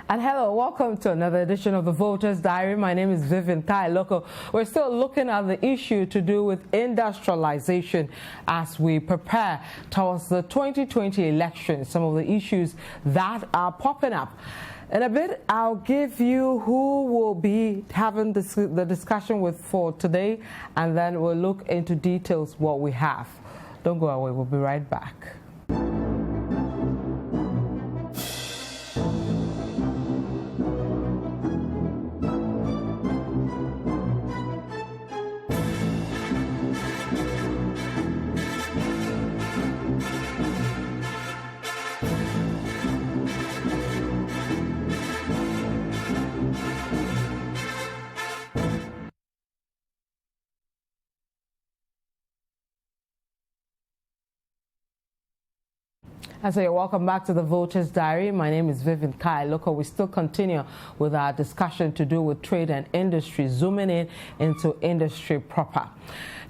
And hello, welcome to another edition of the Voters Diary. My name is Vivian Kai Lokko. We're still looking at the issue to do with industrialization as we prepare towards the 2020 election, some of the issues that are popping up. In a bit, I'll give you who will be having the discussion with for today, and then we'll look into details what we have. Don't go away, we'll be right back. And so welcome back to the Voters Diary. My name is Vivian Kai Lokko. We still continue with our discussion to do with trade and industry, zooming in into industry proper.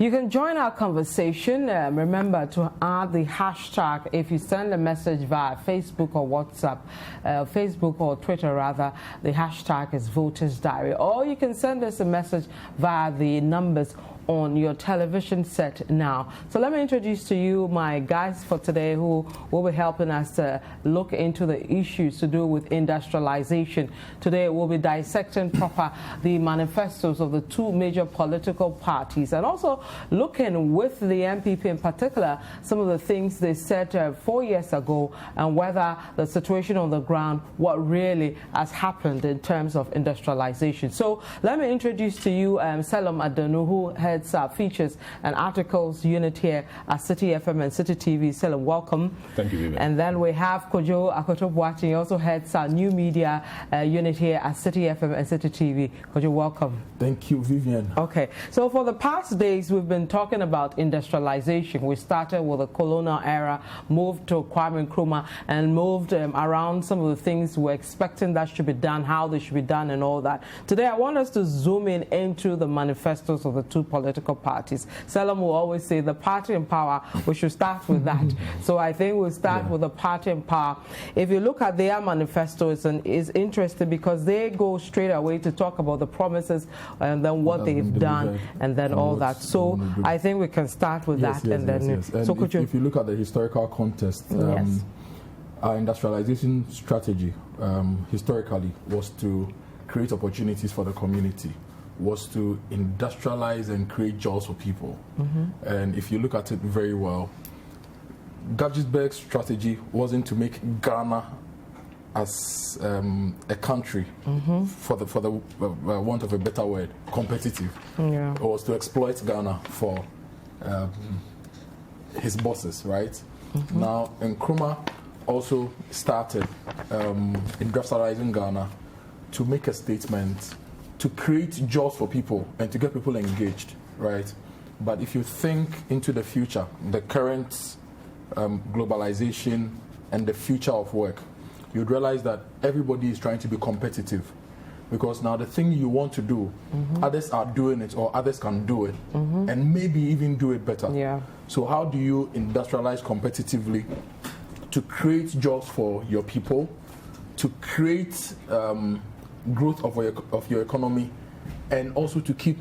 You can join our conversation. Remember to add the hashtag if you send a message via Facebook or WhatsApp, Facebook or Twitter rather. The hashtag is Voters Diary. Or you can send us a message via the numbers on your television set now. So let me introduce to you my guys for today who will be helping us to look into the issues to do with industrialization. Today we'll be dissecting proper the manifestos of the two major political parties and also looking with the MPP in particular some of the things they said 4 years ago and whether the situation on the ground, what really has happened in terms of industrialization. So let me introduce to you Selorm Adonoo, who heads features and articles unit here at City FM and City TV. Selorm, welcome. Thank you, Vivian. And then we have Kojo, Akoto Boateng, also heads our new media unit here at City FM and City TV. Kojo, welcome. Thank you, Vivian. Okay, so for the past days we've been talking about industrialization. We started with the colonial era, moved to Kwame Nkrumah, and moved around some of the things we're expecting that should be done, how they should be done, and all that. Today I want us to zoom in into the manifestos of the two political parties. Selorm will always say the party in power, we should start with that. So I think we'll start with the party in power. If you look at their manifestos, and it's interesting because they go straight away to talk about the promises and then what they've done and then all that. So I think we can start with that. And then And so if you look at the historical context, our industrialization strategy historically was to create opportunities for the community, was to industrialize and create jobs for people. And if you look at it very well, Gajisberg's strategy wasn't to make Ghana as a country, for the want of a better word, competitive. It was to exploit Ghana for his bosses, right? Now, Nkrumah also started industrializing Ghana to make a statement, to create jobs for people and to get people engaged, right? But if you think into the future, the current globalization and the future of work, you'd realize that everybody is trying to be competitive because now the thing you want to do, others are doing it or others can do it and maybe even do it better. So how do you industrialize competitively to create jobs for your people, to create growth of your economy, and also to keep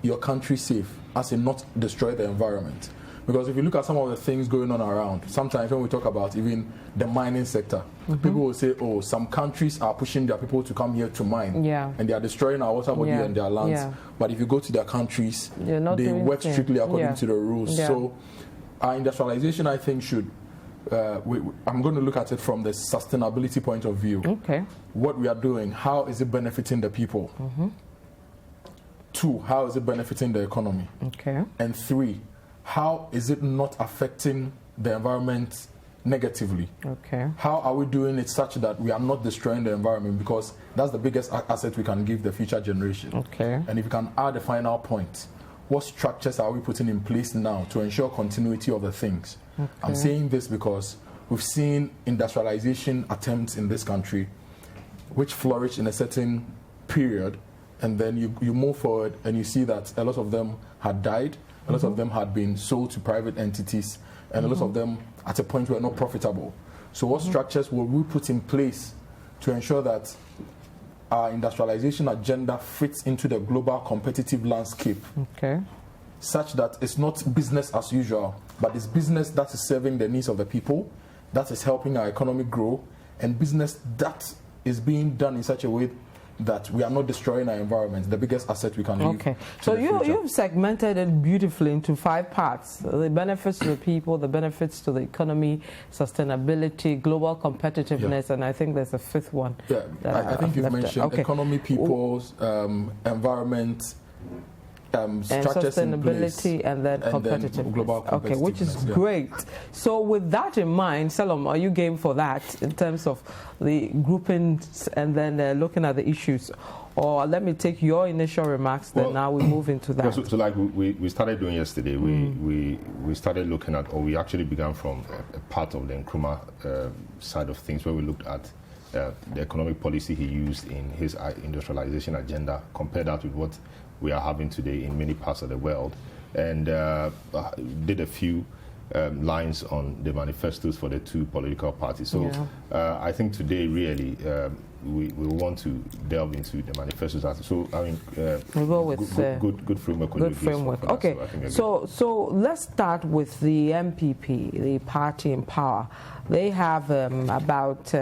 your country safe, as in not destroy the environment? Because if you look at some of the things going on around, sometimes when we talk about even the mining sector, people will say, oh, some countries are pushing their people to come here to mine, and they are destroying our water body and their lands. But if you go to their countries, they work strictly according to the rules. So our industrialization, I think, should I'm going to look at it from the sustainability point of view. What we are doing, how is it benefiting the people? 2, how is it benefiting the economy? And 3, how is it not affecting the environment negatively? How are we doing it such that we are not destroying the environment? Because that's the biggest asset we can give the future generation. And if you can add a final point, what structures are we putting in place now to ensure continuity of the things? I'm saying this because we've seen industrialization attempts in this country which flourished in a certain period, and then you move forward and you see that a lot of them had died, a lot of them had been sold to private entities, and a lot of them at a point were not profitable. So what structures will we put in place to ensure that our industrialization agenda fits into the global competitive landscape, such that it's not business as usual, but it's business that is serving the needs of the people, that is helping our economy grow, and business that is being done in such a way that we are not destroying our environment, the biggest asset we can leave. Okay, so you've segmented it beautifully into 5 parts: the benefits to the people, the benefits to the economy, sustainability, global competitiveness, and I think there's a 5th one. Yeah, I think you've mentioned economy, people's, environment, and sustainability, and then competitiveness. Global competitiveness. Okay, which is great. So with that in mind, Selorm, are you game for that in terms of the groupings and then looking at the issues? Or let me take your initial remarks, then now we move into that. So like we started doing yesterday, we started looking at, or we actually began from a part of the Nkrumah side of things, where we looked at the economic policy he used in his industrialization agenda, compared that with what we are having today in many parts of the world, and did a few lines on the manifestos for the 2 political parties. So I think today really we want to delve into the manifestos. So I mean, we'll go with good framework. Good framework. Okay. So let's start with the MPP, the party in power. They have about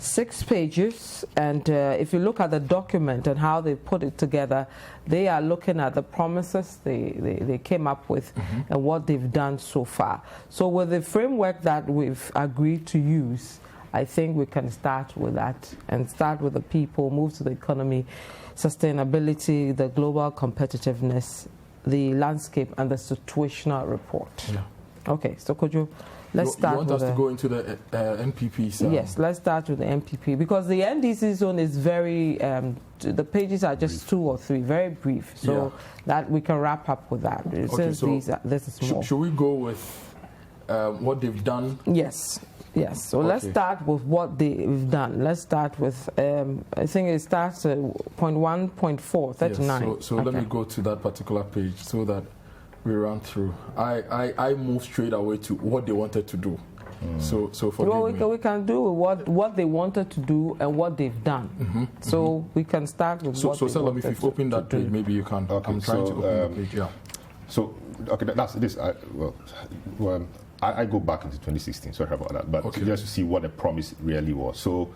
6 pages, and if you look at the document and how they put it together, they are looking at the promises they came up with and what they've done so far. So with the framework that we've agreed to use, I think we can start with that and start with the people, move to the economy, sustainability, the global competitiveness, the landscape, and the situational report. Yeah. Okay, so Kojo, let's start with... You want us to go into the MPP? So. Yes, let's start with the MPP, because the NDC zone is very... the pages are just brief. 2 or 3, very brief, so that we can wrap up with that. It says so this is more. Should we go with what they've done? Yes. So let's start with what they've done. Let's start with, I think it starts at point 1.4, 39. Yes, so let me go to that particular page so that we run through. I moved straight away to what they wanted to do. So forgive me. We can do what they wanted to do and what they've done. So we can start with what they wanted to do. So Selorm, if you've opened that page, maybe you can. Okay, I'm trying to open the page. Yeah. So that's this. I go back into 2016. Sorry about that, but just to see what the promise really was. So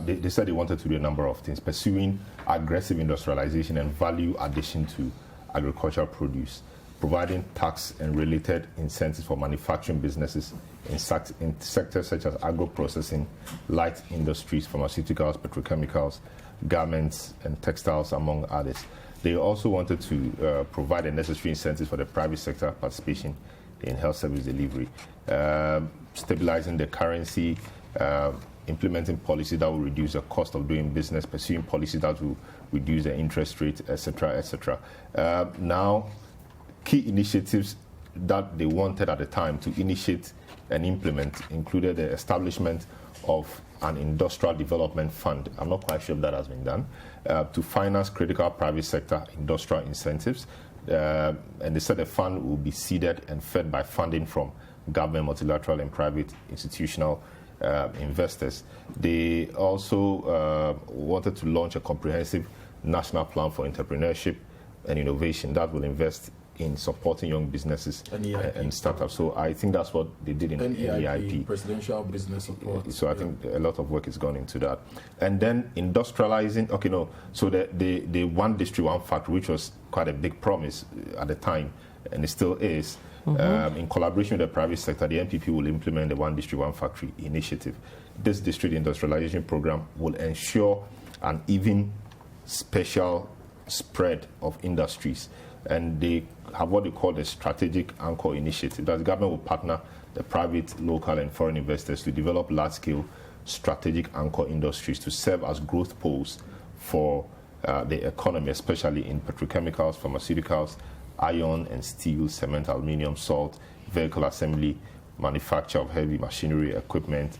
they said they wanted to do a number of things: pursuing aggressive industrialization and value addition to agricultural produce, providing tax and related incentives for manufacturing businesses in sectors such as agro-processing, light industries, pharmaceuticals, petrochemicals, garments, and textiles, among others. They also wanted to provide the necessary incentives for the private sector participation in health service delivery, stabilizing the currency, implementing policies that will reduce the cost of doing business, pursuing policies that will reduce the interest rate, etc., etc. Now, key initiatives that they wanted at the time to initiate and implement included the establishment of an industrial development fund. I'm not quite sure if that has been done, to finance critical private sector industrial incentives. And they said the fund will be seeded and fed by funding from government, multilateral, and private institutional investors. They also wanted to launch a comprehensive national plan for entrepreneurship and innovation that will invest in supporting young businesses and startups. So I think that's what they did in NEIP. Presidential Business Support. So I think a lot of work has gone into that. And then industrializing, so the one district, one factory, which was quite a big promise at the time, and it still is, in collaboration with the private sector, the NPP will implement the one district, one factory initiative. This district industrialization program will ensure an even special spread of industries, and they have what they call the strategic anchor initiative. That the government will partner the private, local, and foreign investors to develop large-scale strategic anchor industries to serve as growth poles for the economy, especially in petrochemicals, pharmaceuticals, iron and steel, cement, aluminium, salt, vehicle assembly, manufacture of heavy machinery, equipment,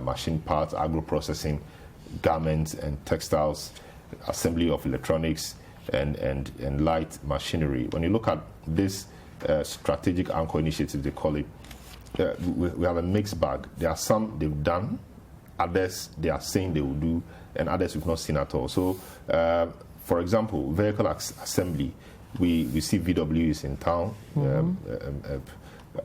machine parts, agro-processing, garments and textiles, assembly of electronics, and light machinery. When you look at this strategic anchor initiative, they call it, we have a mixed bag. There are some they've done others they are saying they will do, and others we've not seen at all. So, for example, vehicle assembly, we see VWs in town.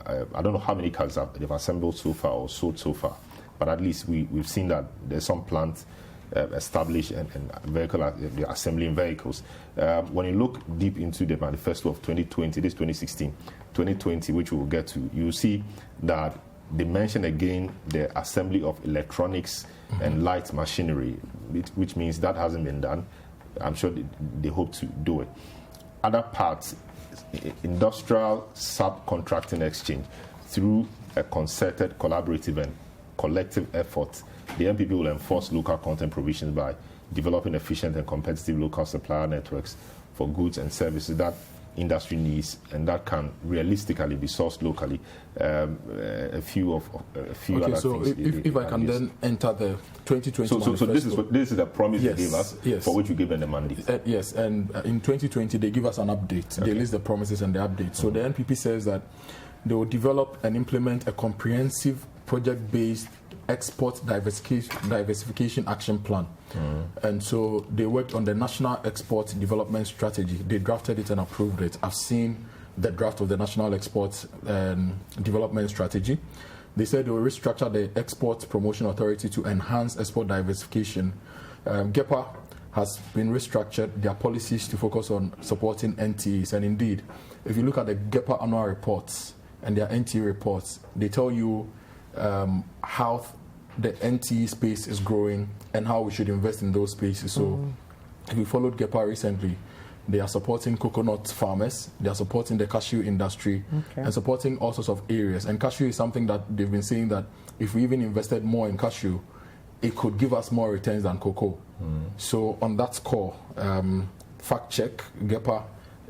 I don't know how many cars they've assembled so far or sold so far, but at least we've seen that there's some plants established and they're assembling vehicles. When you look deep into the manifesto of 2020, this 2016, 2020, which we will get to, you see that they mention again the assembly of electronics and light machinery, which means that hasn't been done. I'm sure they hope to do it. Other parts, industrial subcontracting exchange, through a concerted, collaborative and collective effort, the NPP will enforce local content provisions by developing efficient and competitive local supplier networks for goods and services that industry needs and that can realistically be sourced locally. A few other things. So if I can then enter the 2020 so this is the promise they gave us, for which we gave them the mandate. Yes, and in 2020 they give us an update. They list the promises and the update. So the NPP says that they will develop and implement a comprehensive project-based export diversification action plan. And so they worked on the National Export Development Strategy. They drafted it and approved it. I've seen the draft of the National Export Development Strategy. They said they will restructure the Export Promotion Authority to enhance export diversification. GEPA has been restructured, their policies to focus on supporting NTEs. And indeed, if you look at the GEPA annual reports and their NTE reports, they tell you how the NTE space is growing and how we should invest in those spaces. So if you followed GEPA recently, they are supporting coconut farmers, they are supporting the cashew industry, and supporting all sorts of areas. And cashew is something that they've been saying that if we even invested more in cashew, it could give us more returns than cocoa. So on that score, fact check GEPA,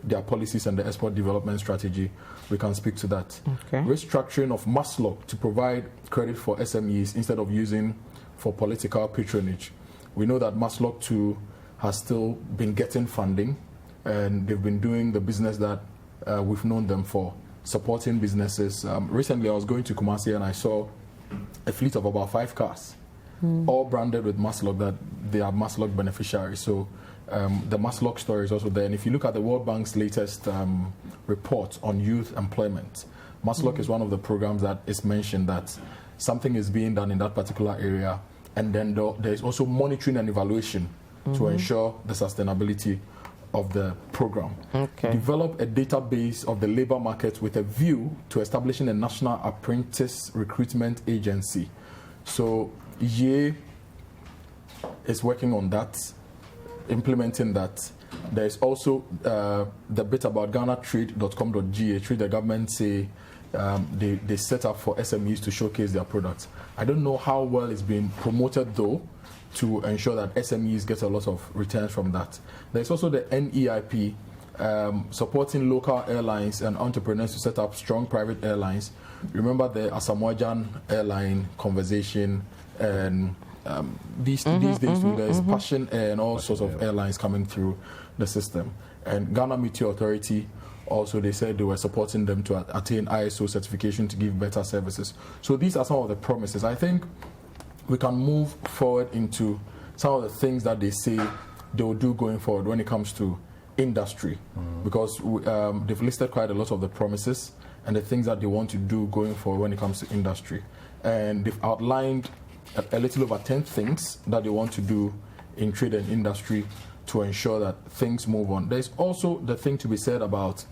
their policies and the export development strategy, we can speak to that. Restructuring of MASLOC to provide credit for SMEs instead of using for political patronage. We know that MASLOC 2 has still been getting funding, and they've been doing the business that we've known them for, supporting businesses. Recently I was going to Kumasi and I saw a fleet of about 5 cars, all branded with MASLOC, that they are MASLOC beneficiaries. So the MASLOC story is also there. And if you look at the World Bank's latest report on youth employment, MASLOC is one of the programs that is mentioned that something is being done in that particular area. And then there is also monitoring and evaluation to ensure the sustainability of the program. Develop a database of the labor market with a view to establishing a national apprentice recruitment agency. So YE is working on that, implementing that. There is also the bit about GhanaTrade.com.gh, which the government say they set up for SMEs to showcase their products. I don't know how well it's been promoted though, to ensure that SMEs get a lot of returns from that. There's also the NEIP, supporting local airlines and entrepreneurs to set up strong private airlines. Remember the Asamoah airline conversation, and these days there's Passion Air and all sorts of airlines coming through the system. And Ghana Meteor Authority, also they said they were supporting them to attain ISO certification to give better services. So these are some of the promises. I think we can move forward into some of the things that they say they will do going forward when it comes to industry, because they've listed quite a lot of the promises and the things that they want to do going forward when it comes to industry. And they've outlined a little over 10 things that they want to do in trade and industry to ensure that things move on. There's also the thing to be said about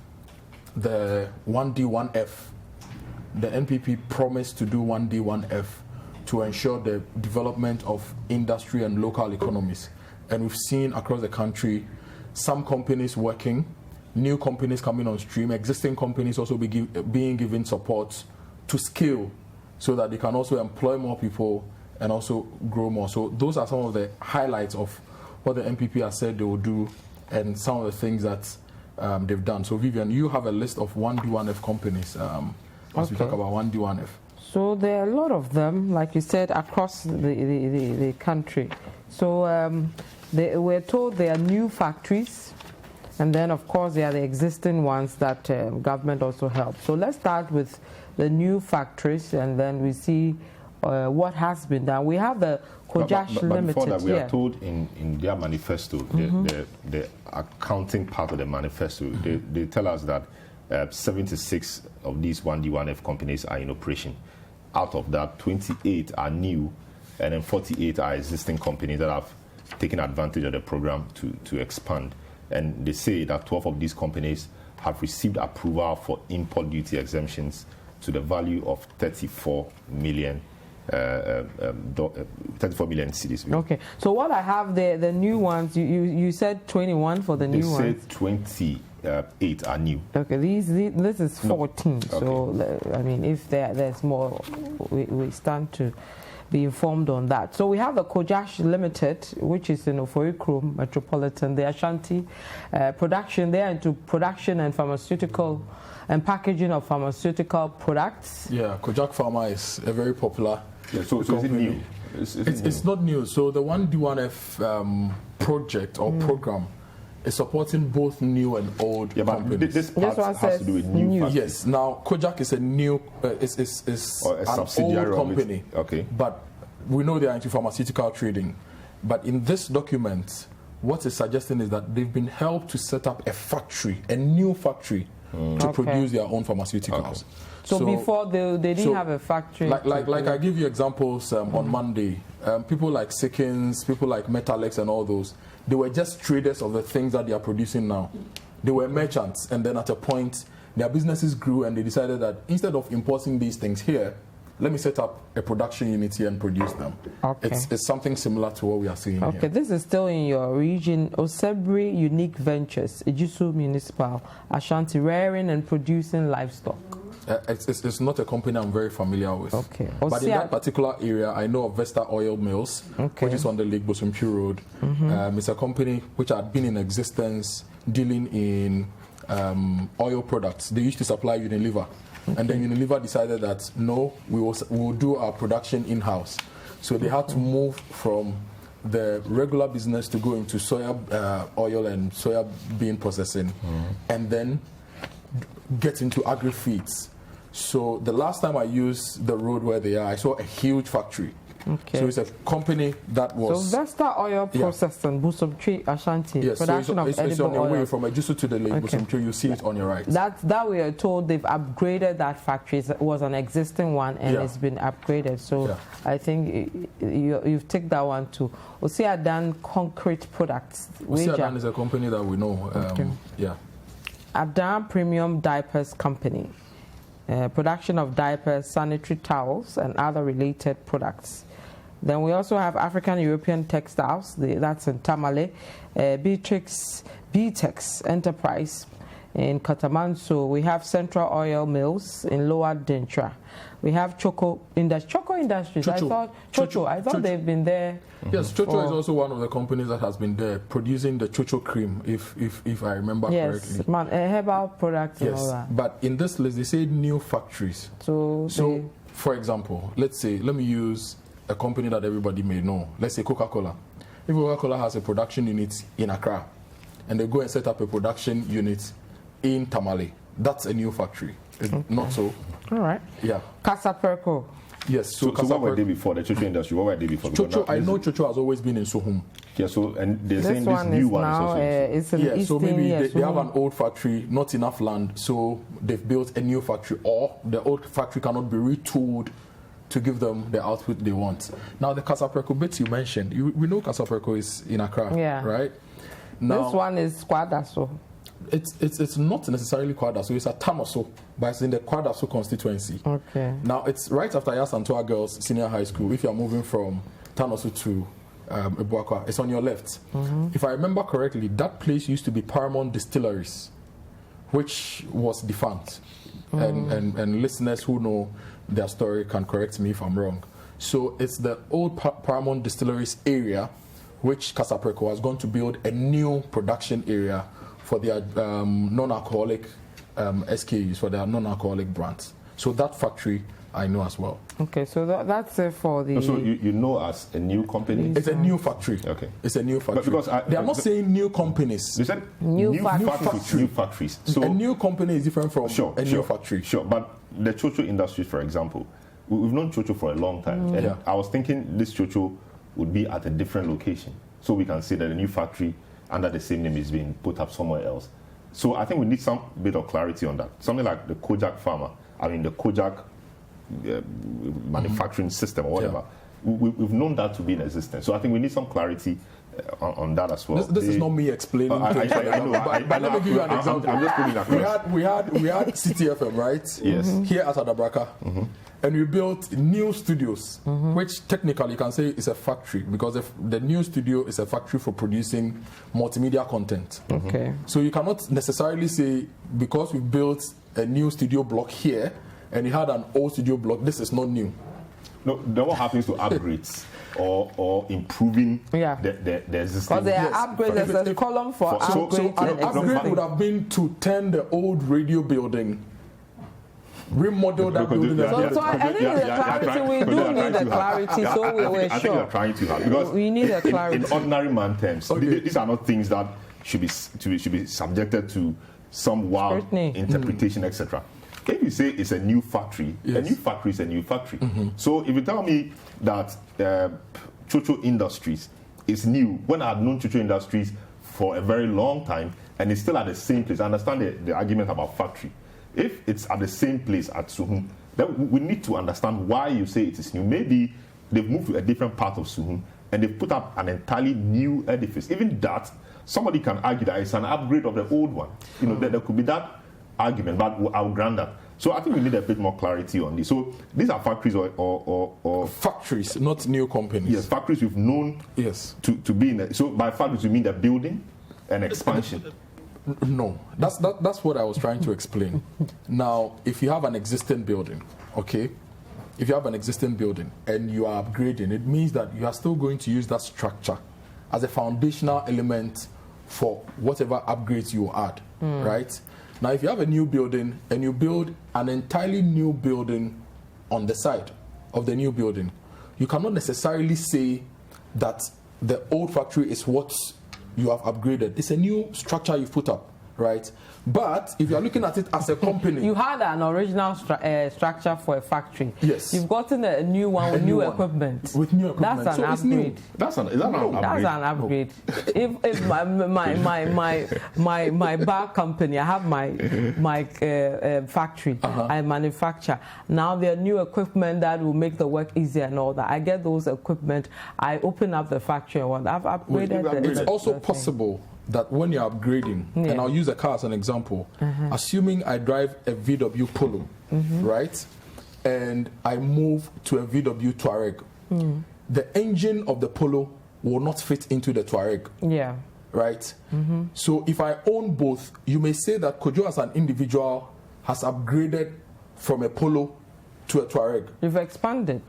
the 1D, 1F. The NPP promised to do 1D, 1F to ensure the development of industry and local economies. And we've seen across the country some companies working, new companies coming on stream, existing companies also being given support to scale so that they can also employ more people and also grow more. So those are some of the highlights of what the NPP has said they will do and some of the things that they've done. So Vivian, you have a list of 1D, 1F companies as we talk about 1D, 1F. So there are a lot of them, like you said, across the country. So we're told there are new factories, and then of course there are the existing ones that government also helps. So let's start with the new factories, and then we see what has been done. We have the Kojo Limited. Before that, we are told in their manifesto, the accounting part of the manifesto, they tell us that 76 of these 1D1F companies are in operation. Out of that, 28 are new, and then 48 are existing companies that have taken advantage of the program to expand. And they say that 12 of these companies have received approval for import duty exemptions to the value of 34 million cedis. Okay, so what I have there, the new ones, you said 21 for the new ones? They said 28 are new. Okay, this is 14, no. So I mean, if there's more, we stand to be informed on that. So we have the Kojo Limited, which is in Oforikrom Metropolitan, the Ashanti production. They are into production and pharmaceutical and packaging of pharmaceutical products. Yeah, Kojo Pharma is a very popular. Yeah, so is it new? It's not new. So the 1D1F project or program is supporting both new and old companies. This part has to do with new. Yes. Now, Kojo is a new, is an old company. Okay. But we know they are into pharmaceutical trading. But in this document, what it's suggesting is that they've been helped to set up a factory, a new factory, to produce their own pharmaceuticals. Okay. So before they didn't have a factory. Like I give you examples on Monday. People like Sikkens, people like Metalex and all those, they were just traders of the things that they are producing now. They were merchants, and then at a point, their businesses grew and they decided that instead of importing these things here, let me set up a production unit here and produce them. Okay. It's something similar to what we are seeing here. Okay, this is still in your region. Osebri Unique Ventures, Ejisu Municipal, Ashanti, rearing and producing livestock. It's not a company I'm very familiar with. Okay. But in that particular area, I know of Vesta Oil Mills, which is on the Lake Bosumtwi Road. It's a company which had been in existence dealing in oil products. They used to supply Unilever. And then Unilever decided that, no, we will do our production in-house. So they had to move from the regular business to go into soya oil and soya bean processing, and then get into agri-feeds. So the last time I used the road where they are, I saw a huge factory. Okay. So it's a company that was... So Vesta Oil Processing, Bosumtwi, Ashanti, yes, production so of edible it's on your way oil. from Ejisu to the Lake Bosumtwi, you see it on your right. That we are told they've upgraded that factory. It was an existing one and it's been upgraded. So I think you've taken that one too. Adan Concrete Products. Adan is a company that we know. Adan Premium Diapers Company. Production of diapers, sanitary towels, and other related products. Then we also have African European Textiles, that's in Tamale, Btex Enterprise in Katamanso. We have Central Oil Mills in Lower Dentra. We have Choco Industries. I thought they've been there. Yes, Chocho is also one of the companies that has been there producing the Chocho cream, if I remember correctly. Yes, herbal products and all that. But in this list, they say new factories. So for example, let me use a company that everybody may know. Let's say Coca-Cola. If Coca-Cola has a production unit in Accra, and they go and set up a production unit in Tamale, that's a new factory. Not so. All right. Yeah. Casaperco. Yes. So what were they before the Chocho industry? What were they before? Chocho, I know Chocho has always been in Sohum. Yeah. So and they're saying this new one is also. It's an Eastern, so maybe they have an old factory, not enough land, so they've built a new factory, or the old factory cannot be retooled to give them the output they want. Now the Casaperco bits you mentioned, we know Casaperco is in Accra, right? Now, this one is Kwadaso. It's not necessarily Kwadaso, it's a Tanoso, but it's in the Kwadaso constituency. Okay. Now it's right after Yasantua Girls Senior High School. If you're moving from Tanoso to Ebuakwa, it's on your left. If I remember correctly, that place used to be Paramount Distilleries, which was defunct. And listeners who know their story can correct me if I'm wrong. So it's the old Paramount Distilleries area, which Casaperco has gone to build a new production area for their non-alcoholic SKUs, for their non-alcoholic brands. So that factory I know as well. Okay, so that's it for the... So you know as a new company? It's a new factory. Okay. It's a new factory. But because they are not saying new companies. They said new factories. So a new company is different from a new factory. Sure, but the Chocho Industries, for example, we've known Kojo for a long time. And I was thinking this Kojo would be at a different location. So we can say that a new factory under the same name is being put up somewhere else. So I think we need some bit of clarity on that. Something like the Kojak farmer, the Kojak manufacturing system or whatever. We've known that to be in existence. So I think we need some clarity on that as well. This is not me explaining. I know. But let me give you an example. I'm just putting that. We had CTFM, right? Yes. Here at Adabraka. And we built new studios, which technically you can say is a factory, because the new studio is a factory for producing multimedia content. Okay. So you cannot necessarily say, because we built a new studio block here and you had an old studio block, this is not new. No, then what happens to upgrades or improving the existing? Because there are upgrades, there's a column for upgrades. So an upgrade would have been to turn the old radio building, remodel that building. So I think the clarity, we do need the clarity, so we were sure. I think you're trying to have, because we need a clarity. In ordinary man terms, these are not things that should be subjected to some wild scrutiny, interpretation, etc. If you say it's a new factory, a new factory is a new factory. So if you tell me that Kojo Industries is new, when I've known Kojo Industries for a very long time and it's still at the same place, I understand the argument about factory. If it's at the same place at Suhum, then we need to understand why you say it is new. Maybe they've moved to a different part of Suhum and they've put up an entirely new edifice. Even that, somebody can argue that it's an upgrade of the old one. There could be that argument, but I'll grant that. So I think we need a bit more clarity on this. So these are factories or factories, not new companies. Yes, factories we've known to be in. So by factories you mean the building and expansion. No, that's what I was trying to explain. Now, if you have an existing building, okay, if you have an existing building and you are upgrading, it means that you are still going to use that structure as a foundational element for whatever upgrades you add, right? Now, if you have a new building and you build an entirely new building on the side of the new building, you cannot necessarily say that the old factory is what you have upgraded. It's a new structure you put up, right? But if you are looking at it as a company, you had an original structure for a factory. Yes. You've gotten a new one with new equipment. With new equipment. That's an upgrade. Is that an upgrade? That's an upgrade. If my bar company, I have my factory, I manufacture. Now there are new equipment that will make the work easier and all that. I get those equipment. I open up the factory and I've upgraded. It's also possible that when you're upgrading, and I'll use a car as an example, assuming I drive a VW Polo, right, and I move to a VW Touareg, the engine of the Polo will not fit into the Touareg. Yeah. Right? So if I own both, you may say that Kojo as an individual has upgraded from a Polo to a Touareg. You've expanded.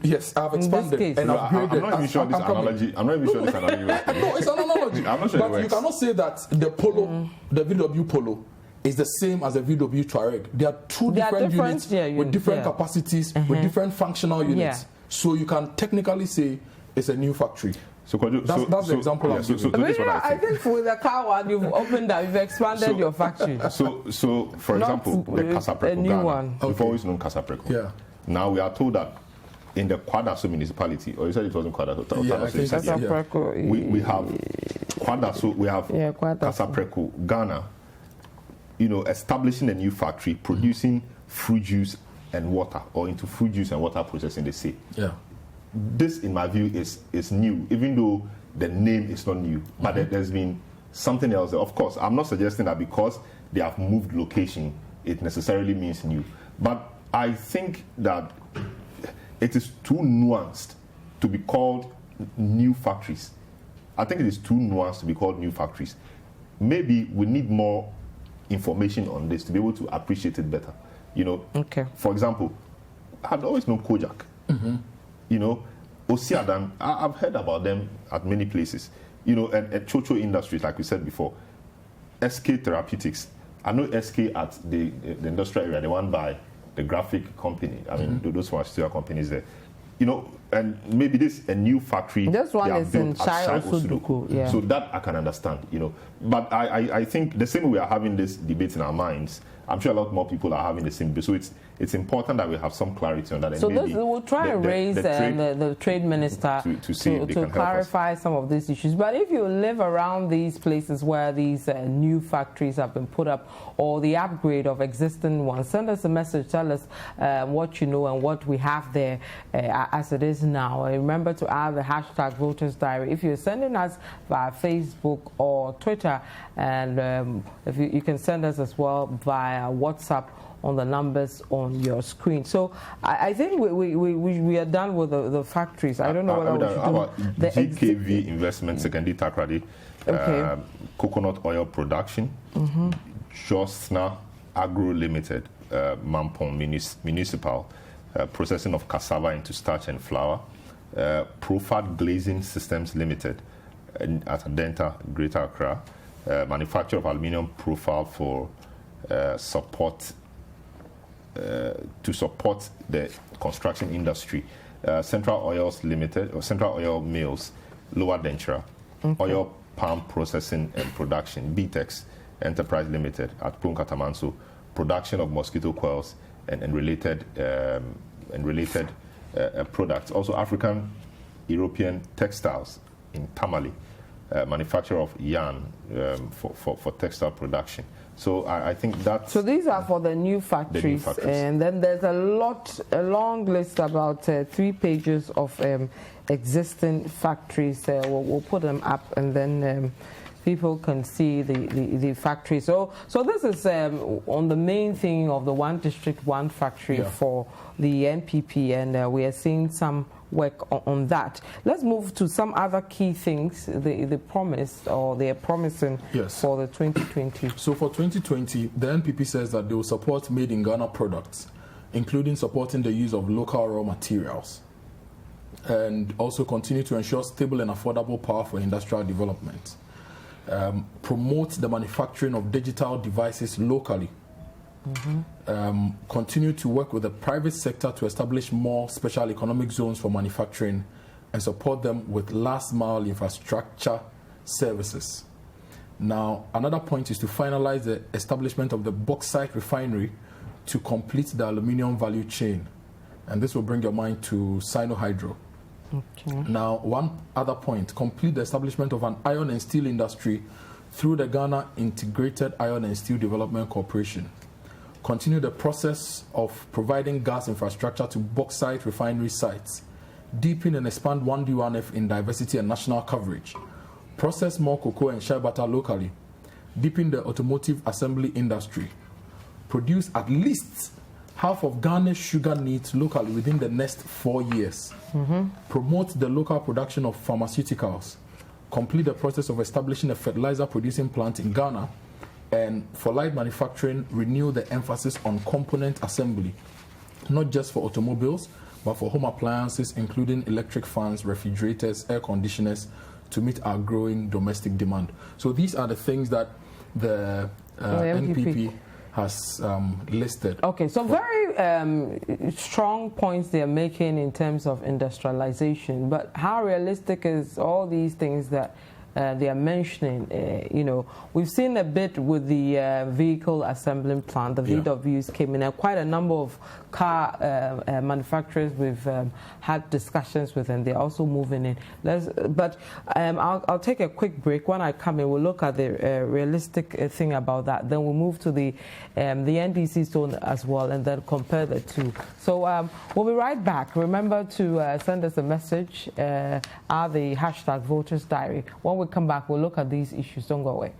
Yes, I've expanded and upgraded. I'm not even sure this analogy. No, it's an analogy. I'm not sure but you cannot say that the Polo, the VW Polo, is the same as the VW Touareg. They are two different units with different capacities, with different functional units. So you can technically say it's a new factory. So that's the example I'm giving. I think with the car one, you've opened that, you've expanded your factory. So for example, the Kasapreko Ghana. We've always known Kasapreko. Yeah. Now we are told that in the Kwadaso municipality, or you said it wasn't Kwadaso. Yeah, I think Kasapreko. We have Kwadaso, we have Kasapreko Ghana, establishing a new factory, producing fruit juice and water, or into fruit juice and water processing, they say. Yeah. This, in my view, is new, even though the name is not new. But there's been something else there. Of course, I'm not suggesting that because they have moved location, it necessarily means new. But I think that it is too nuanced to be called new factories. I think it is too nuanced to be called new factories. Maybe we need more information on this to be able to appreciate it better. Okay. For example, I've always known Kojak. Osiadan, I've heard about them at many places. And at Kojo Industries, like we said before, SK Therapeutics. I know SK at the industrial area, the one by the graphic company. I mean, those pharmaceutical companies there. and maybe this a new factory. This one is in Shai Osudoku. Yeah. So that I can understand, you know. But I think the same way we are having this debate in our minds, I'm sure a lot more people are having the same debate. So it's important that we have some clarity on that. And so maybe we'll try and raise the trade minister to clarify some of these issues. But if you live around these places where these new factories have been put up, or the upgrade of existing ones, send us a message. Tell us what you know and what we have there as it is now. And remember to add the hashtag Voters Diary if you're sending us via Facebook or Twitter, and if you can send us as well via WhatsApp on the numbers on your screen. So I think we are done with the factories. I don't know whether we should do the GKV Investment Secondary Takrady, coconut oil production, Josna Agro Limited, Mampong Municipal, processing of cassava into starch and flour, Profat Glazing Systems Limited at Adenta, Greater Accra, manufacture of aluminium profile for support to support the construction industry, Central Oils Limited, or Central Oil Mills, Lower Dentura, Oil Palm Processing and Production, BTEX Enterprise Limited at Katamanso, production of mosquito coils and related products. Also, African European Textiles in Tamale, manufacturer of yarn for textile production. So I think that. So these are for the new factories, and then there's a long list, about 3 pages of existing factories. We'll put them up, and then people can see the factory. So this is on the main thing of the one district, one factory for the NPP, and we are seeing some work on that. Let's move to some other key things they promised, or they are promising for the 2020. So for 2020, the NPP says that they will support made in Ghana products, including supporting the use of local raw materials, and also continue to ensure stable and affordable power for industrial development. Promote the manufacturing of digital devices locally. Continue to work with the private sector to establish more special economic zones for manufacturing, and support them with last mile infrastructure services. Now, another point is to finalize the establishment of the bauxite refinery to complete the aluminium value chain, and this will bring your mind to Sinohydro. Now, one other point, complete the establishment of an iron and steel industry through the Ghana Integrated Iron and Steel Development Corporation. Continue the process of providing gas infrastructure to bauxite refinery sites. Deepen and expand 1D1F in diversity and national coverage. Process more cocoa and shea butter locally. Deepen the automotive assembly industry. Produce at least half of Ghana's sugar needs locally within the next 4 years. Promote the local production of pharmaceuticals. Complete the process of establishing a fertilizer producing plant in Ghana. And for light manufacturing, renew the emphasis on component assembly, not just for automobiles, but for home appliances, including electric fans, refrigerators, air conditioners, to meet our growing domestic demand. So these are the things that the NPP has listed. Okay, so very strong points they're making in terms of industrialization, but how realistic is all these things that they are mentioning? You know, we've seen a bit with the vehicle assembling plant. The VWs came in, and quite a number of car manufacturers we've had discussions with, and they're also moving in. I'll take a quick break. When I come in, we'll look at the realistic thing about that. Then we'll move to the NDC zone as well, and then compare the two. So we'll be right back. Remember to send us a message at the hashtag Voters Diary. When we come back, we'll look at these issues. Don't go away.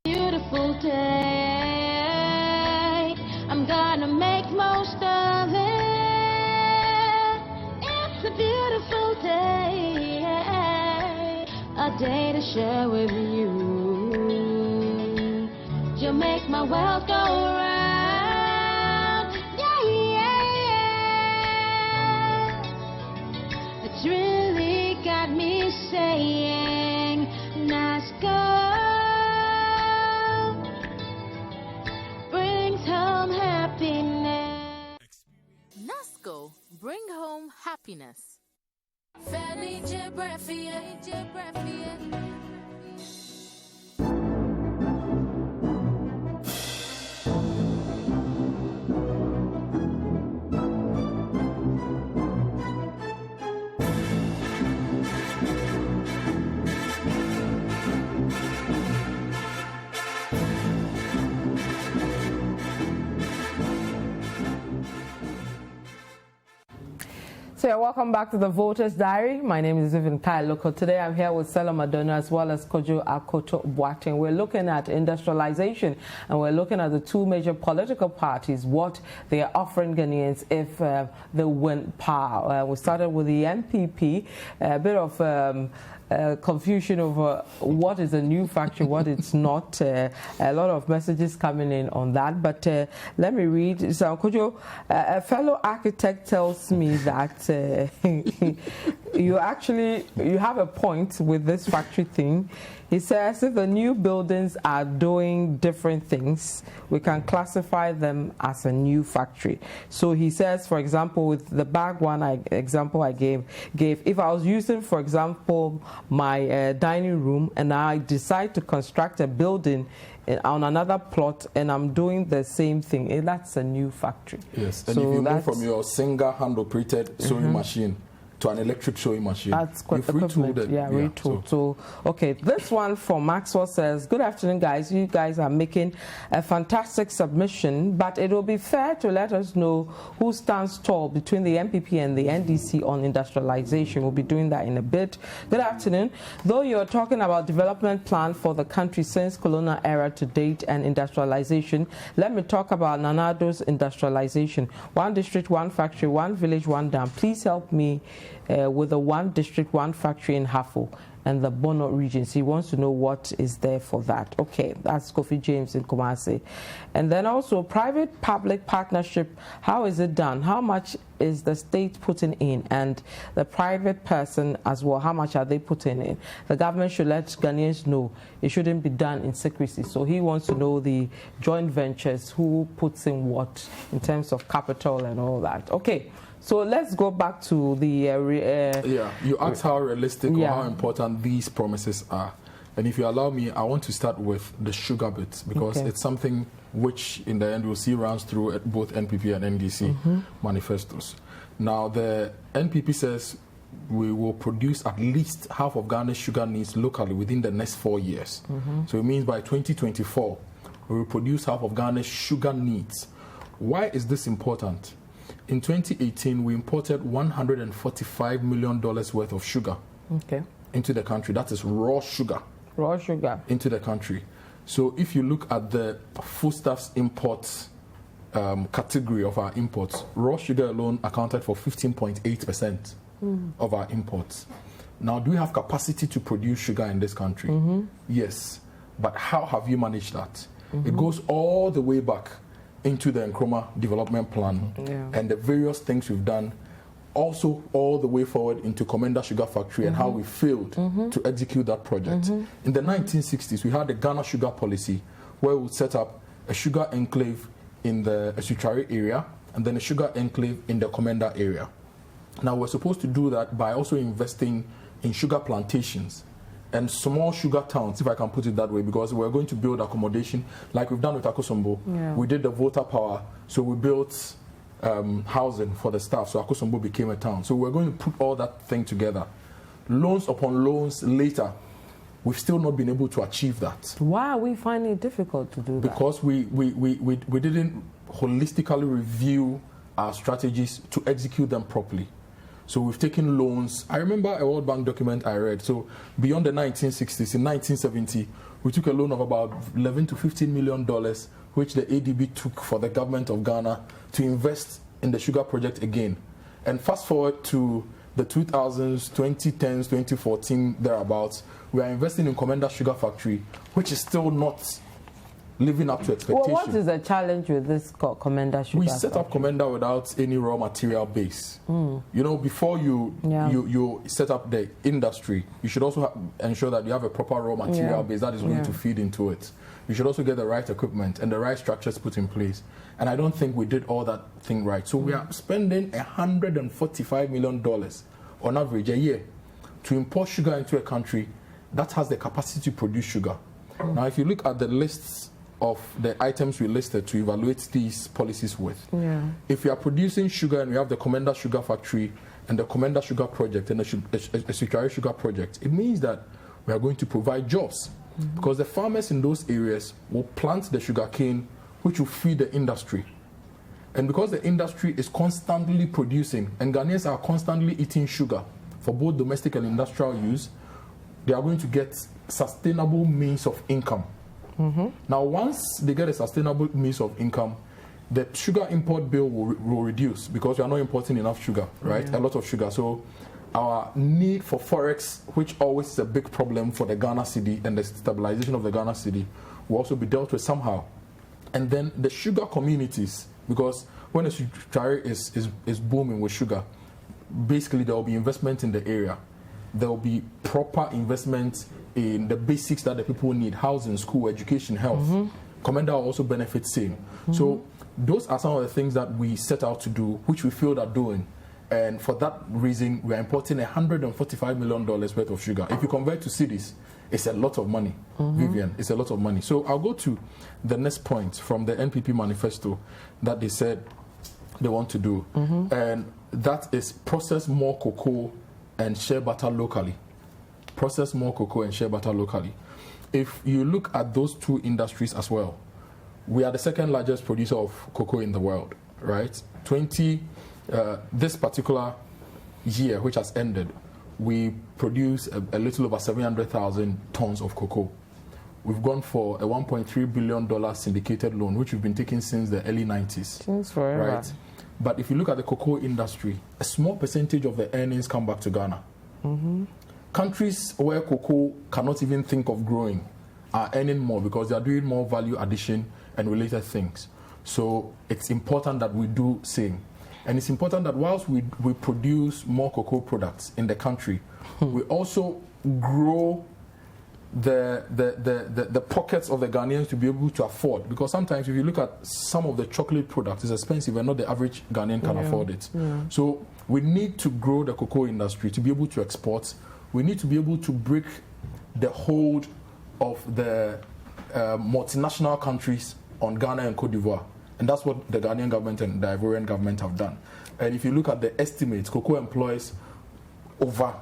Beautiful day. I'm gonna make most of it. It's a beautiful day. a day to share with you. You make my world go round. Yeah, yeah. It's really got me saying, nice girl brings home happiness. Nasco, bring home happiness. So welcome back to the Voters Diary. My name is Vivian Kai Lokko. Today I'm here with Selorm Adonoo as well as Kojo, Akoto, Boateng. We're looking at industrialization and we're looking at the two major political parties, what they are offering Ghanaians if they win power. We started with the MPP, a bit of confusion over what is a new factory, what it's not. A lot of messages coming in on that, but let me read. So, Kojo, a fellow architect tells me that you have a point with this factory thing. He says if the new buildings are doing different things, we can classify them as a new factory. So he says, for example, with the bag one example I gave, if I was using, for example, my dining room and I decide to construct a building on another plot and I'm doing the same thing, that's a new factory. Yes, and so if you move from your single hand-operated sewing machine to an electric sewing machine, that's quite equivalent. Yeah, retooled. So, okay, this one from Maxwell says, good afternoon, guys. You guys are making a fantastic submission, but it will be fair to let us know who stands tall between the MPP and the NDC on industrialization. We'll be doing that in a bit. Good afternoon. Though you're talking about development plan for the country since colonial era to date and industrialization, let me talk about Nana Addo's industrialization. One district, one factory, one village, one dam. Please help me with the one district, one factory in Hafo and the Bono regions. He wants to know what is there for that. Okay, that's Kofi James in Kumasi. And then also private-public partnership, how is it done? How much is the state putting in? And the private person as well, how much are they putting in? The government should let Ghanaians know it shouldn't be done in secrecy. So he wants to know the joint ventures, who puts in what in terms of capital and all that. Okay. So let's go back to the... you asked how realistic or how important these promises are. And if you allow me, I want to start with the sugar bit, because it's something which in the end we'll see runs through both NPP and NDC manifestos. Now, the NPP says we will produce at least half of Ghana's sugar needs locally within the next 4 years. So it means by 2024, we will produce half of Ghana's sugar needs. Why is this important? In 2018, we imported $145 million worth of sugar into the country. That is raw sugar. Raw sugar. Into the country. So if you look at the foodstuffs imports category of our imports, raw sugar alone accounted for 15.8% of our imports. Now, do we have capacity to produce sugar in this country? Yes. But how have you managed that? It goes all the way back into the Nkrumah development plan and the various things we've done, also all the way forward into Commander Sugar Factory and how we failed to execute that project. In the 1960s, we had the Ghana Sugar Policy, where we would set up a sugar enclave in the Esutrari area and then a sugar enclave in the Commander area. Now, we're supposed to do that by also investing in sugar plantations and small sugar towns, if I can put it that way, because we're going to build accommodation like we've done with Akosombo. We did the voter power, so we built housing for the staff, so Akosombo became a town. So we're going to put all that thing together. Loans upon loans later, we've still not been able to achieve that. Why are we finding it difficult to do that? Because we didn't holistically review our strategies to execute them properly. So we've taken loans. I remember a World Bank document I read. So beyond the 1960s, in 1970, we took a loan of about $11 to $15 million, which the ADB took for the government of Ghana to invest in the sugar project again. And fast forward to the 2000s, 2010s, 2014, thereabouts, we are investing in Commander Sugar Factory, which is still not living up to expectation. Well, what is the challenge with this Commander Sugar We set up Commander without any raw material base. You know, before you set up the industry, you should also ensure that you have a proper raw material base that is going to feed into it. You should also get the right equipment and the right structures put in place. And I don't think we did all that thing right. So we are spending $145 million on average a year to import sugar into a country that has the capacity to produce sugar. Now, if you look at the lists of the items we listed to evaluate these policies with, if we are producing sugar and we have the Commander Sugar Factory and the Commander Sugar Project and a Security Sugar Project, it means that we are going to provide jobs because the farmers in those areas will plant the sugarcane, which will feed the industry. And because the industry is constantly producing and Ghanaians are constantly eating sugar for both domestic and industrial use, they are going to get sustainable means of income. Now, once they get a sustainable means of income, the sugar import bill will reduce because we are not importing enough sugar, right? A lot of sugar. So our need for forex, which always is a big problem for the Ghana cedi and the stabilization of the Ghana cedi, will also be dealt with somehow. And then the sugar communities, because when a sugar is booming with sugar, basically there will be investment in the area. There will be proper investment in the basics that the people need: housing, school, education, health. Commander will also benefit same. So those are some of the things that we set out to do, which we failed at doing. And for that reason, we are importing $145 million worth of sugar. If you convert to cedis, it's a lot of money, Vivian. It's a lot of money. So I'll go to the next point from the NPP manifesto that they said they want to do. And that is process more cocoa and shea butter locally. Process more cocoa and shea butter locally. If you look at those two industries as well, we are the second largest producer of cocoa in the world, right? This particular year, which has ended, we produce a little over 700,000 tons of cocoa. We've gone for a $1.3 billion syndicated loan, which we've been taking since the early 90s. Since forever. Right? But if you look at the cocoa industry, a small percentage of the earnings come back to Ghana. Countries where cocoa cannot even think of growing are earning more because they are doing more value addition and related things. So it's important that we do same. And it's important that whilst we produce more cocoa products in the country, we also grow the pockets of the Ghanaians to be able to afford. Because sometimes if you look at some of the chocolate products, it's expensive and not the average Ghanaian can afford it. So we need to grow the cocoa industry to be able to export. We need to be able to break the hold of the multinational countries on Ghana and Cote d'Ivoire. And that's what the Ghanaian government and the Ivorian government have done. And if you look at the estimates, cocoa employs over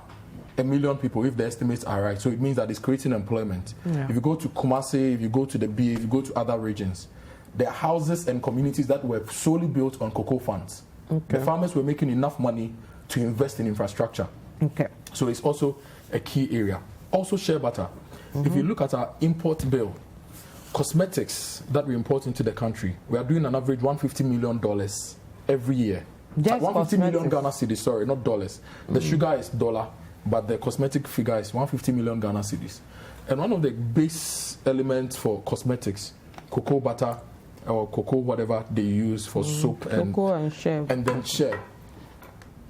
1 million people, if the estimates are right. So it means that it's creating employment. If you go to Kumasi, if you go to the BA, if you go to other regions, there are houses and communities that were solely built on cocoa funds. The farmers were making enough money to invest in infrastructure. So it's also a key area. Also shea butter. If you look at our import bill, cosmetics that we import into the country, we are doing an average $150 million every year. Just 150 million Ghana cedis, sorry, not dollars. The sugar is dollar, but the cosmetic figure is 150 million Ghana cedis. And one of the base elements for cosmetics, cocoa butter or cocoa whatever they use for soap and shea. And then shea.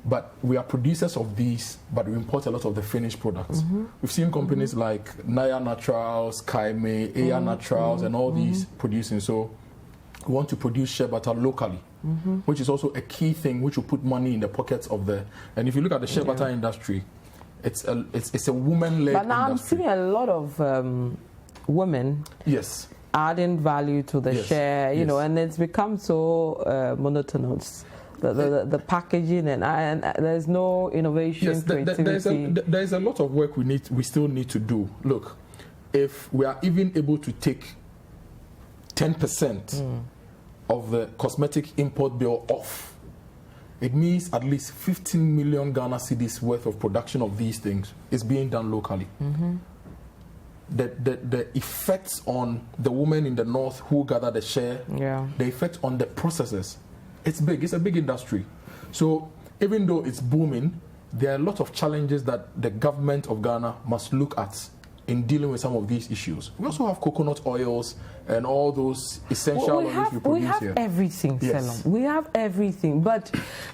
But we are producers of these, but we import a lot of the finished products. We've seen companies like Naya Naturals, Kaime, Aya Naturals, and all these producing. So we want to produce shea butter locally, which is also a key thing which will put money in the pockets of the... And if you look at the shea butter industry, it's a woman-led industry. But now I'm seeing a lot of women adding value to the shea, you know, and it's become so monotonous. The packaging and there's no innovation, creativity. There's a lot of work we still need to do. Look, if we are even able to take 10% of the cosmetic import bill off, it means at least 15 million Ghana cedis worth of production of these things is being done locally. The effects on the women in the north who gather the shea, the effect on the processors, it's big. It's a big industry. So even though it's booming, there are a lot of challenges that the government of Ghana must look at in dealing with some of these issues. We also have coconut oils and all those essential oils we produce here. We have everything, Yes. Selorm. We have everything, but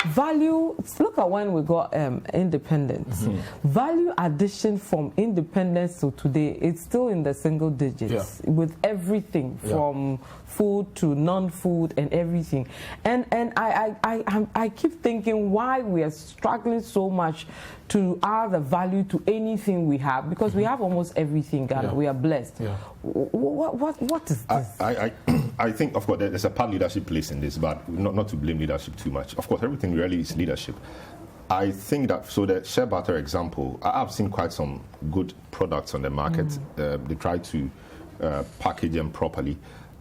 value, look at when we got independence. Value addition from independence to today, it's still in the single digits with everything from food to non-food and everything. And I keep thinking why we are struggling so much to add the value to anything we have, because we have almost everything, Ghana. We are blessed. What is this? I think, of course, there's a part leadership plays in this, but not to blame leadership too much. Of course, everything really is leadership. I think that, so the shea butter example, I've seen quite some good products on the market. They try to package them properly.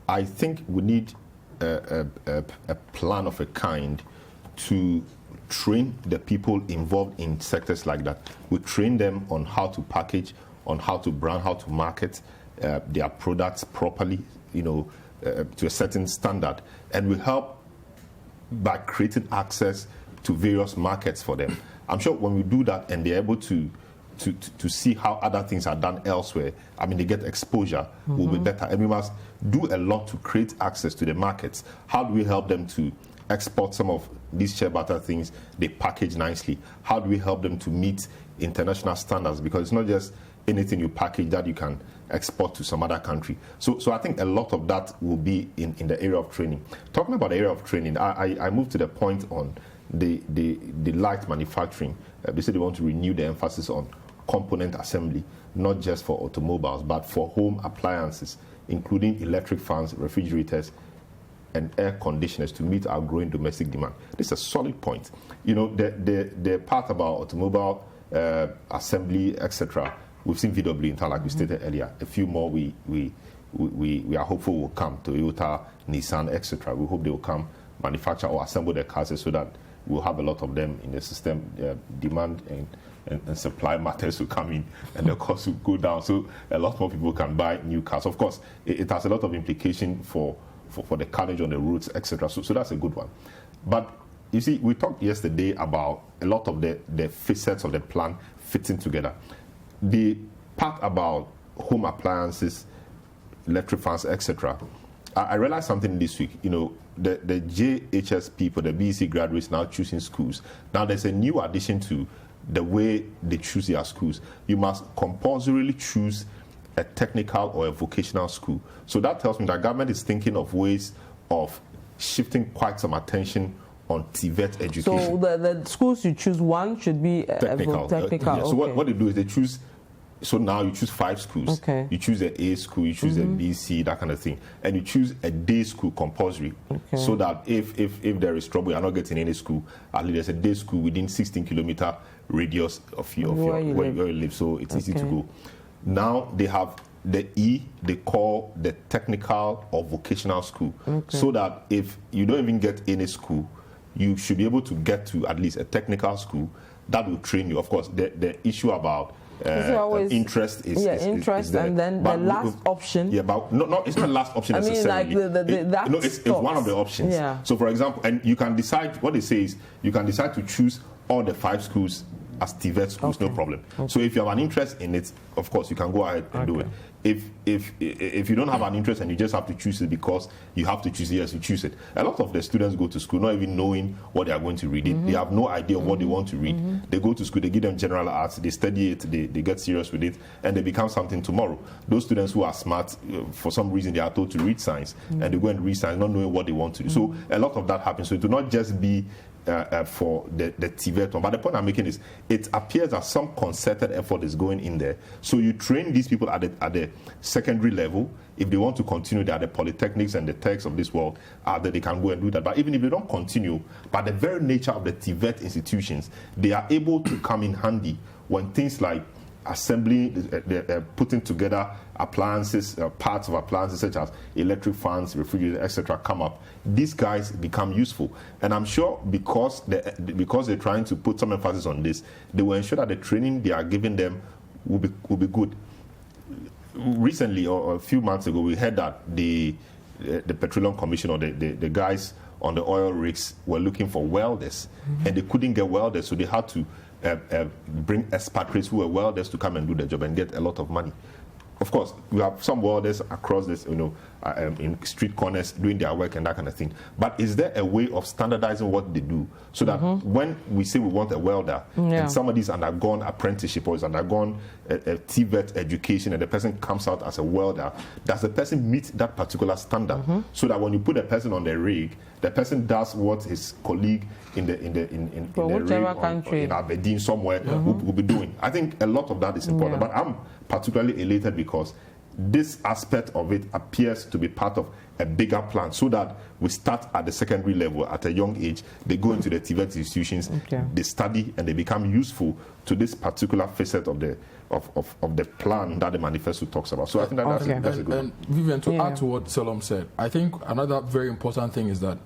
I think we need a plan of a kind to train the people involved in sectors like that. We train them on how to package, on how to brand, how to market their products properly, to a certain standard, and we help by creating access to various markets for them. I'm sure when we do that and they're able to see how other things are done elsewhere, I mean, they get exposure, will be better. And we must do a lot to create access to the markets. How do we help them to export some of these shea butter things they package nicely? How do we help them to meet international standards? Because it's not just anything you package that you can export to some other country. So I think a lot of that will be in the area of training. Talking about the area of training, I moved to the point on the light manufacturing. They said they want to renew the emphasis on component assembly, not just for automobiles, but for home appliances, including electric fans, refrigerators, and air conditioners to meet our growing domestic demand. This is a solid point. The part about automobile assembly, etc., we've seen VW in town, like we stated earlier. A few more we are hopeful will come. Toyota, Nissan, etc. We hope they will come manufacture or assemble their cars so that we'll have a lot of them in the system. Demand and supply matters will come in and the cost will go down. So a lot more people can buy new cars. Of course, it has a lot of implication for the carnage on the roads, etc. So that's a good one. But you see, we talked yesterday about a lot of the facets of the plan fitting together. The part about home appliances, electric fans, etc. I realized something this week. The JHS people, the BEC graduates now choosing schools. Now there's a new addition to the way they choose their schools. You must compulsorily choose a technical or a vocational school. So that tells me that government is thinking of ways of shifting quite some attention on TVET education. So the schools you choose, one should be technical. technical. So what they do is they choose. So now you choose 5 schools. Okay. You choose a A school, you choose a B, C, that kind of thing, and you choose a day school compulsory. Okay. So that if there is trouble, you're not getting any school. At least there's a day school within 16-kilometer radius of where you live. So it's easy to go. Now they have the E they call the technical or vocational school. Okay. So that if you don't even get any school, you should be able to get to at least a technical school that will train you. Of course, the issue about interest is interest, and then the last option. Yeah, but no, it's not the last option necessarily. It's one of the options. Yeah. So, for example, and you can decide. What they say is you can decide to choose all the 5 schools as TVET schools, no problem. Okay. So if you have an interest in it, of course, you can go ahead and do it. If you don't have an interest and you just have to choose it because you have to choose it, yes, you choose it. A lot of the students go to school not even knowing what they are going to read. They have no idea of what they want to read. They go to school, they give them general arts, they study it, they get serious with it, and they become something tomorrow. Those students who are smart, for some reason they are told to read science, and they go and read science not knowing what they want to do. So a lot of that happens. So it will not just be for the TVET one. But the point I'm making is it appears that some concerted effort is going in there. So you train these people at the secondary level. If they want to continue, they are the polytechnics and the techs of this world, that they can go and do that. But even if they don't continue, by the very nature of the TVET institutions, they are able to come in handy when things like assembly, putting together appliances, parts of appliances such as electric fans, refrigerators, etc. come up. These guys become useful, and I'm sure because they're trying to put some emphasis on this, they will ensure that the training they are giving them will be good. Recently, or a few months ago, we heard that the Petroleum Commission, or the guys on the oil rigs, were looking for welders, and they couldn't get welders, so they had to bring expatriates who are welders to come and do the job and get a lot of money. Of course, we have some welders across this, in street corners doing their work and that kind of thing. But is there a way of standardizing what they do so that when we say we want a welder and somebody's undergone apprenticeship or has undergone a TVET education and the person comes out as a welder, does the person meet that particular standard so that when you put a person on the rig, the person does what his colleague in the rig or in Aberdeen somewhere will be doing? I think a lot of that is important. But I'm particularly elated because this aspect of it appears to be part of a bigger plan so that we start at the secondary level at a young age. They go into the TVET institutions, they study, and they become useful to this particular facet of the plan that the manifesto talks about. So I think that's a good one. And Vivian, to add to what Selorm said, I think another very important thing is that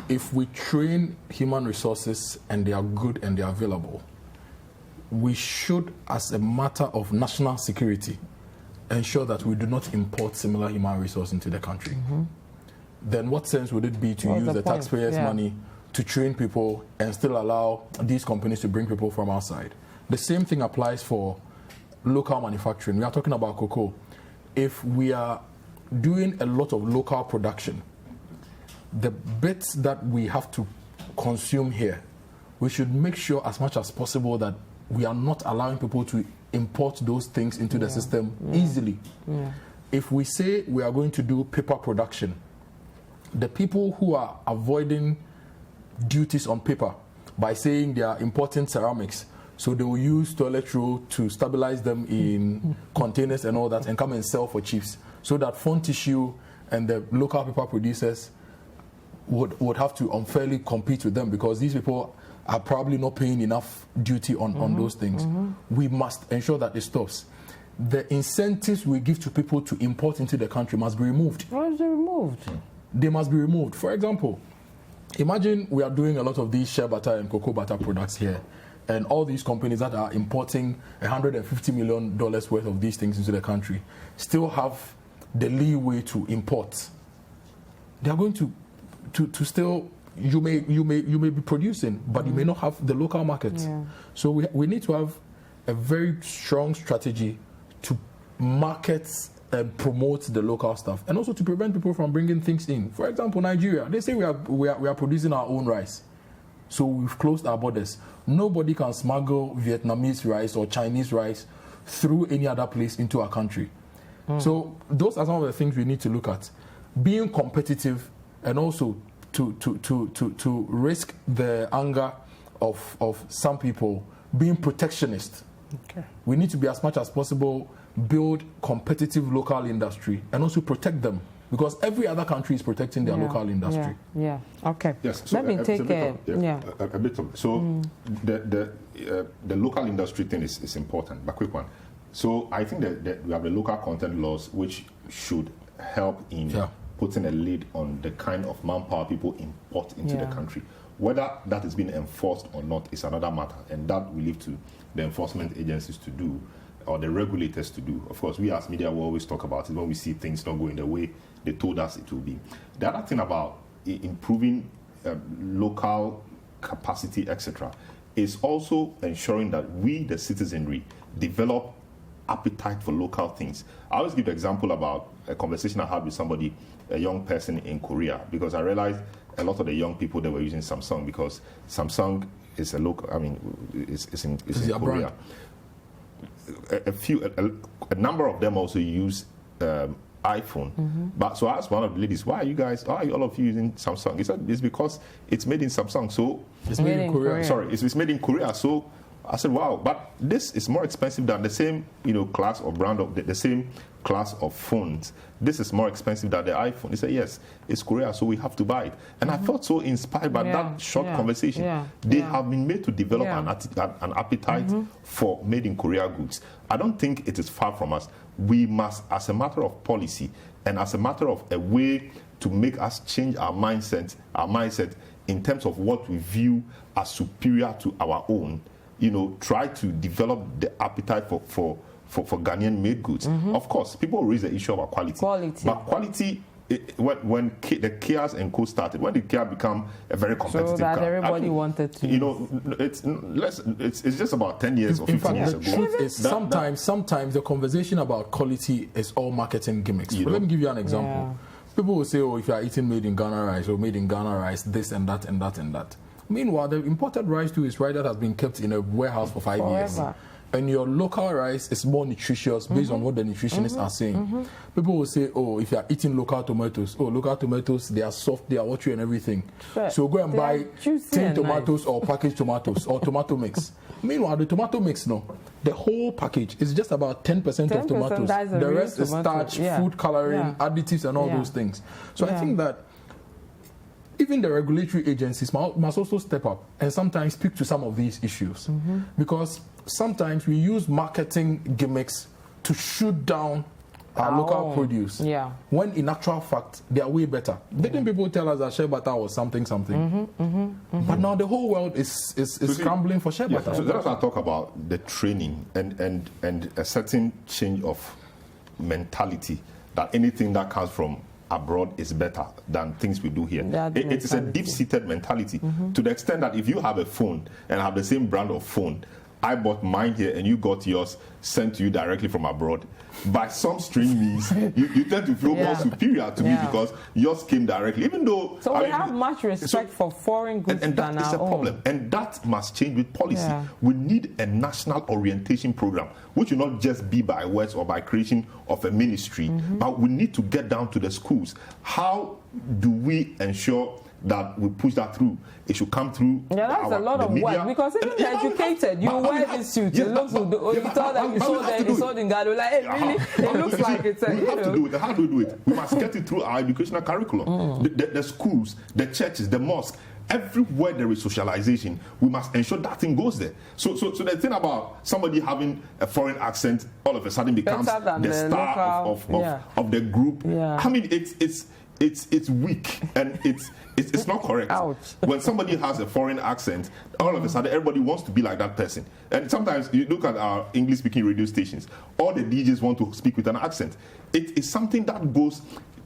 if we train human resources and they are good and they are available, we should, as a matter of national security, ensure that we do not import similar human resources into the country. Then what sense would it be to use the taxpayers' money to train people and still allow these companies to bring people from outside? The same thing applies for local manufacturing. We are talking about cocoa. If we are doing a lot of local production, the bits that we have to consume here, we should make sure as much as possible that we are not allowing people to import those things into the system easily. If we say we are going to do paper production, the people who are avoiding duties on paper by saying they are importing ceramics, so they will use toilet roll to stabilize them in containers and all that and come and sell for chips, so that phone tissue and the local paper producers would have to unfairly compete with them because these people are probably not paying enough duty on those things. We must ensure that it stops. The incentives we give to people to import into the country must be removed. Why is it removed? They must be removed. For example, imagine we are doing a lot of these shea butter and cocoa butter products here, and all these companies that are importing $150 million worth of these things into the country still have the leeway to import. They are going to still, you may be producing, but you may not have the local markets. So we need to have a very strong strategy to market and promote the local stuff, and also to prevent people from bringing things in. For example, Nigeria, they say we are producing our own rice, so we've closed our borders. Nobody can smuggle Vietnamese rice or Chinese rice through any other place into our country. So those are some of the things we need to look at. Being competitive, and also to risk the anger of some people, being protectionist. We need to be, as much as possible, build competitive local industry and also protect them, because every other country is protecting their local industry. Okay. Yes. So let me take a bit of so the local industry thing is important, but quick one. So I think that we have the local content laws which should help in putting a lid on the kind of manpower people import into the country. Whether that is being enforced or not is another matter, and that we leave to the enforcement agencies to do, or the regulators to do. Of course, we as media will always talk about it when we see things not going the way they told us it will be. The other thing about improving local capacity, etc., is also ensuring that we, the citizenry, develop appetite for local things. I always give the example about a conversation I had with somebody, a young person in Korea, because I realized a lot of the young people, they were using Samsung because Samsung is a local, it's in Korea. A number of them also use iPhone. But so I asked one of the ladies, why are all of you using Samsung? He said, it's because it's made in Samsung. So it's made in Korea. Sorry, it's made in Korea. So I said, wow, but this is more expensive than the same, class or brand of the same class of phones. This is more expensive than the iPhone. He said, yes, it's Korea, so we have to buy it. And I felt so inspired by that short conversation. They have been made to develop an appetite for made in Korea goods. I don't think it is far from us. We must, as a matter of policy and as a matter of a way to make us change our mindset in terms of what we view as superior to our own, try to develop the appetite for Ghanaian made goods. Of course, people raise the issue about quality. But quality when the Kias and Co started, when did Kia become a very competitive so that car? everybody wanted to. You know, it's just about 10 years or 15 years the ago. truth is sometimes the conversation about quality is all marketing gimmicks. But let me give you an example. Yeah. People will say, oh, if you are eating made in Ghana rice or made in Ghana rice, this and that and that and that. Meanwhile, the imported rice too is rice that has been kept in a warehouse for 5 years. And your local rice is more nutritious based on what the nutritionists are saying. People will say, oh, if you are eating local tomatoes, they are soft, they are watery and everything. So go and buy 10 tomatoes or packaged tomatoes or tomato mix. Meanwhile, the tomato mix, the whole package is just about 10% of tomatoes. The rest is starch, food coloring, additives and all those things. So I think that even the regulatory agencies must also step up and sometimes speak to some of these issues. Because sometimes we use marketing gimmicks to shoot down our local produce. When in actual fact, they are way better. Didn't people tell us that shea butter was something? But now the whole world is scrambling for shea butter. So that's why I talk about the training and a certain change of mentality that anything that comes from abroad is better than things we do here. It is a deep-seated mentality to the extent that if you have a phone and have the same brand of phone, I bought mine here and you got yours sent to you directly from abroad. By some strange means, you tend to feel more superior to me because yours came directly, even though... So we have much respect for foreign goods and that is a problem. And that must change with policy. We need a national orientation program, which will not just be by words or by creation of a ministry, but we need to get down to the schools. How do we ensure that we push that through? It should come through. That's a lot of work because even the educated, you wear this suit, it looks good. You thought that you saw in Ghana, like, hey, really? It looks like it's a. We have to do it. How do we do it? We must get it through our educational curriculum. The schools, the churches, the mosques, everywhere there is socialization, we must ensure that thing goes there. So the thing about somebody having a foreign accent all of a sudden becomes the star of the group. I mean, it's weak and it's not correct. Ouch. When somebody has a foreign accent, all of a sudden everybody wants to be like that person. And sometimes you look at our English-speaking radio stations, all the DJs want to speak with an accent. It is something that goes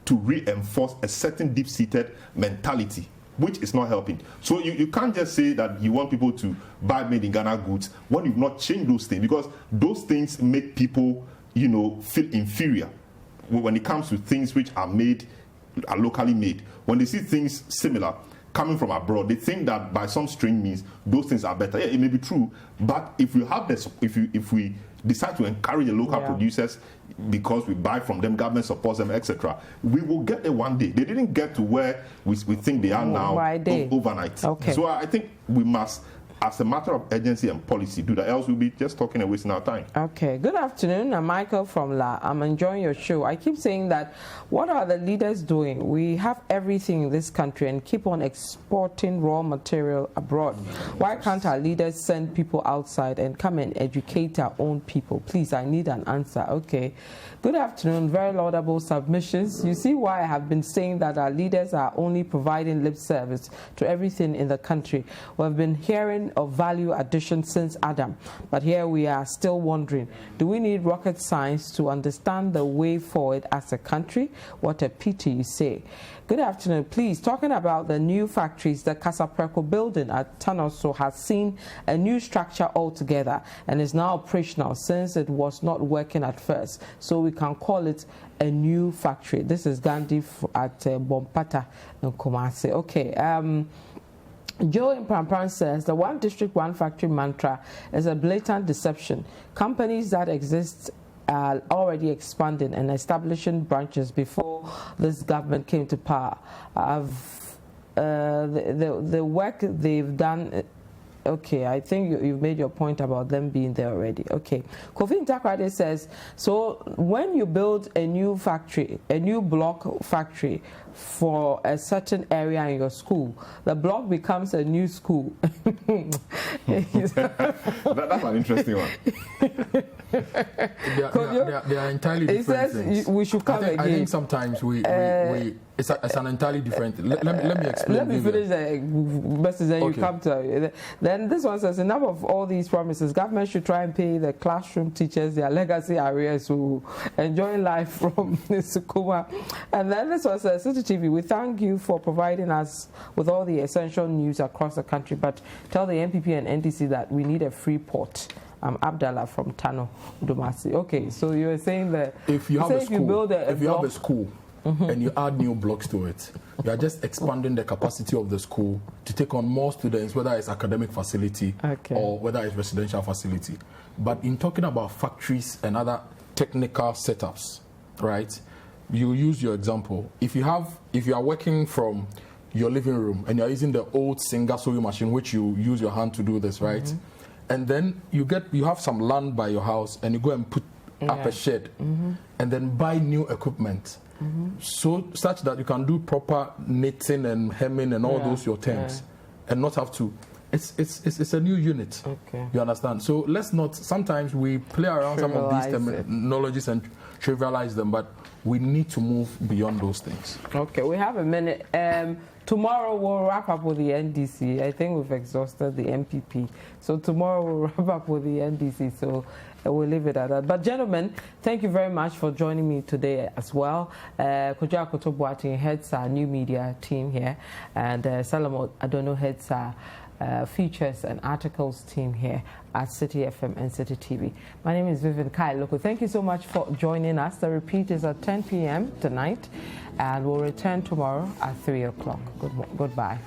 to reinforce a certain deep-seated mentality, which is not helping. So you can't just say that you want people to buy made in Ghana goods when you've not changed those things, because those things make people, feel inferior when it comes to things which are locally made. When they see things similar coming from abroad, they think that by some strange means those things are better. Yeah, it may be true, but if we have this, if we decide to encourage the local producers because we buy from them, government supports them, etc., we will get there one day. They didn't get to where we think they are now overnight. So I think we must, as a matter of urgency and policy, do that. Else we'll be just talking and wasting our time. Okay. Good afternoon. I'm Michael from La. I'm enjoying your show. I keep saying that, what are the leaders doing? We have everything in this country and keep on exporting raw material abroad. Why can't our leaders send people outside and come and educate our own people? Please, I need an answer. Okay. Good afternoon. Very laudable submissions. You see why I have been saying that our leaders are only providing lip service to everything in the country. We've been hearing of value addition since Adam, but here we are still wondering, do we need rocket science to understand the way forward as a country? What a pity, you say. Good afternoon. Please, talking about the new factories, the Kasapreko building at Tanoso has seen a new structure altogether and is now operational since it was not working at first, so we can call it a new factory. This is Gandhi at Bompata in Kumasi. Okay. Joe in Prampran says the one district, one factory mantra is a blatant deception. Companies that exist are already expanding and establishing branches before this government came to power. The work they've done. Okay, I think you've made your point about them being there already. Okay. Kofi Ntakrade says, so when you build a new factory, a new block factory for a certain area in your school, the block becomes a new school. That's an interesting one. They are entirely different things. He says we should come again. I think sometimes it's an entirely different. Let me explain. Let me finish the message, then you come to. Then this one says, enough of all these promises. Government should try and pay the classroom teachers their legacy arrears who enjoying life from Sukuma. And then this one says, City TV, we thank you for providing us with all the essential news across the country, but tell the MPP and NDC that we need a free port. I'm Abdallah from Tano, Dumasi. Okay, so you were saying that if you have a school, mm-hmm. and you add new blocks to it, you are just expanding the capacity of the school to take on more students, whether it's academic facility or whether it's residential facility. But in talking about factories and other technical setups, right? You use your example. If you are working from your living room and you're using the old Singer sewing machine, which you use your hand to do this, right? Mm-hmm. And then you have some land by your house and you go and put up a shed mm-hmm. and then buy new equipment. Mm-hmm. So such that you can do proper knitting and hemming and all those your terms and not have to. It's a new unit. Okay. You understand? So let's not. Sometimes we play around some of these terminologies and trivialize them, but we need to move beyond those things. Okay, we have a minute. Tomorrow we'll wrap up with the NDC. I think we've exhausted the MPP. So tomorrow we'll wrap up with the NDC. So we'll leave it at that. But gentlemen, thank you very much for joining me today as well. Kojo Akoto Boateng heads our new media team here, and Selorm Adonoo heads our features and articles team here at City FM and City TV. My name is Vivian Kai Lokko. Thank you so much for joining us. The repeat is at 10 p.m. tonight, and we'll return tomorrow at 3 o'clock. Goodbye.